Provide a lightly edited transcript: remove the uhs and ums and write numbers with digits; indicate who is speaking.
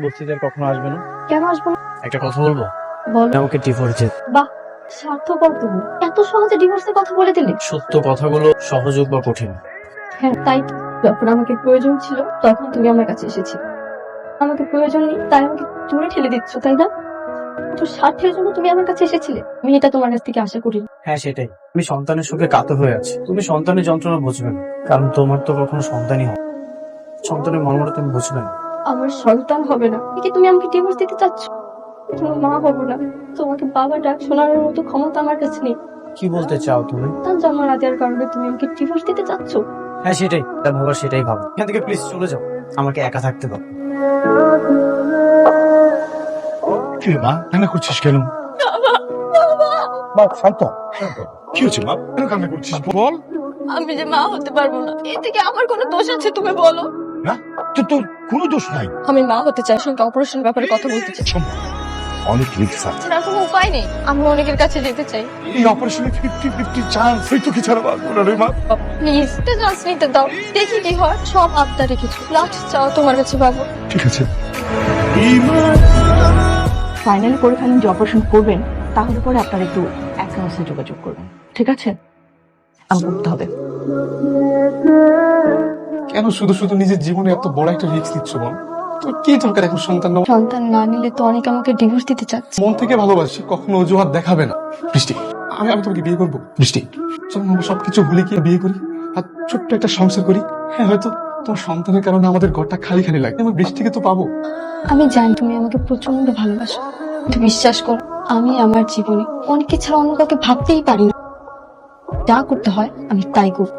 Speaker 1: বস্তিতে আর কখনো আসবে না।
Speaker 2: কেন আসবো না?
Speaker 1: একটা কথা বলবো,
Speaker 2: বল।
Speaker 1: আমাকে ডিভোর্স দে।
Speaker 2: বাহ, স্বার্থপর তুমি এত সহজে ডিভোর্সের কথা বলে দিলে।
Speaker 1: সত্য কথাগুলো সহজ হোক বা কঠিন,
Speaker 2: হ্যাঁ তাই তো। যখন আমাকে প্রয়োজন ছিল তখন তুমি আমার কাছে এসেছিলে, আমাকে প্রয়োজন নেই তাই আমাকে দূরে ঠেলে দিচ্ছ, তাই না? তো স্বার্থের জন্য তুমি আমার কাছে এসেছিলে, আমি এটা তোমার কাছ থেকে আশা করি।
Speaker 1: হ্যাঁ সেটাই। আমি সন্তানের সুখে কাতর হয়ে আছি, তুমি সন্তানের যন্ত্রণা বুঝবে না, কারণ তোমার তো কখনো সন্তানই হবে। সন্তানের মর্মটা তুমি বুঝবে না।
Speaker 2: আমার সন্তান হবে না কি তুমি আমাকে ডিভোর্স দিতে চাচ্ছ? তোমার মা হবো না, তোমাকে বাবা ডাক শোনানোর মতো ক্ষমতা আমার কাছে নেই।
Speaker 1: কি বলতে চাও তুমি?
Speaker 2: সন্তান জন্ম না দেওয়ার কারণে তুমি আমাকে ডিভোর্স দিতে চাচ্ছ?
Speaker 1: হ্যাঁ সেটাই, এটা ভাবার সেটাই ভাবো। এখান থেকে প্লিজ চলে যাও, আমাকে একা থাকতে দাও।
Speaker 3: কি রে মা, কান্না করছিস কেন? মা শান্ত, কি হয়েছে মা, কেন কান্না করছিস বল?
Speaker 2: আমি যে মা হতে পারবো না, এ থেকে আমার কোনো দোষ আছে তুমি বলো?
Speaker 3: না, তোর কোনো দোষ নাই।
Speaker 2: আমি মা হতে চাই, সঙ্গে অপারেশন ব্যাপারে কথা বলতে চাই।
Speaker 3: শোন, অনেক রিস্ক আছে।
Speaker 2: ছাড়া কোনো উপায় নেই, আমি অনেকের কাছে যেতে চাই।
Speaker 3: এই অপারেশনে 50-50 চান্স, এই তো কি ছাড়া বাঁচবো না রে মা।
Speaker 2: প্লিজ একটা চান্স নিতে দাও, দেখি কি হয়। সব আবদারে কিছু লাস্ট চাও তোমার কাছে পাবো।
Speaker 3: ঠিক আছে।
Speaker 4: ফাইনাল পরীক্ষা যে অপারেশন করবেন তাহলে পরে আপনার একটু অ্যাকাউন্টসে যোগাযোগ করবেন, ঠিক আছে? আমি করতে হবে।
Speaker 5: কেন শুধু শুধু নিজের জীবনে এত বড় একটা রিস্ক নিচ্ছ বল? তোর কি দরকার এখন সন্তান নেওয়া?
Speaker 2: সন্তান না নিলে তো অনেকে আমাকে ডিভোর্স দিতে চাচ্ছে।
Speaker 5: মন থেকে ভালোবাসি, কখনো অজুহাত দেখাবে না। বৃষ্টি, আমি আমি তোমাকে বিয়ে করবো। বৃষ্টি, চল আমরা সবকিছু ভুলে গিয়ে বিয়ে করি আর ছোট্ট একটা সংসার করি। হ্যাঁ হয়তো তোমার সন্তানের কারণে আমাদের ঘরটা খালি খালি লাগে, আমার বৃষ্টিকে তো পাবো।
Speaker 2: আমি জানি তুমি আমাকে প্রচন্ড ভালোবাসো, কিন্তু বিশ্বাস করো আমি আমার জীবনে অনেকে ছাড়া অন্য কাউকে ভাবতেই পারি না। যা করতে হয় আমি তাই করব।